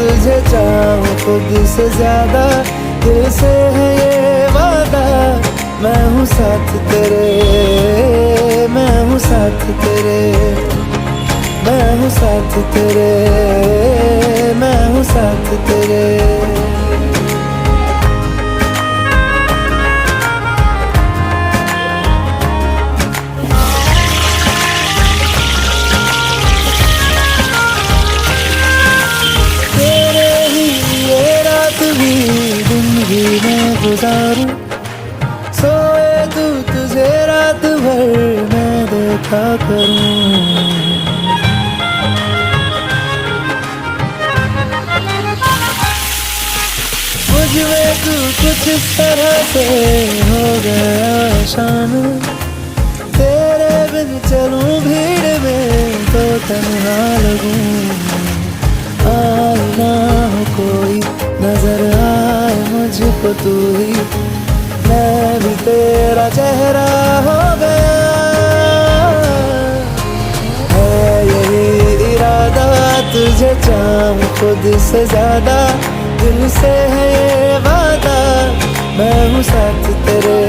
तुझे चाहूं खुद से ज्यादा, दिल से है ये वादा। मैं हूँ साथ तेरे, मैं हूँ साथ तेरे, मैं हूँ साथ तेरे, मैं हूँ साथ तेरे। भी मैं गुजारूं, सोए तू तुझे रात भर मैं देखा करूं। मुझ में तू कुछ इस तरह से हो गया शान, तेरे बिन चलूं भीड़ में तो तन्हा लगूं। आए ना हो कोई नजर आए मुझको तू ही, मैं भी तेरा चेहरा हो गया। है यही इरादा तुझे चाहूं खुद से ज्यादा, दिल से है ये वादा। मैं हूँ साथ तेरे,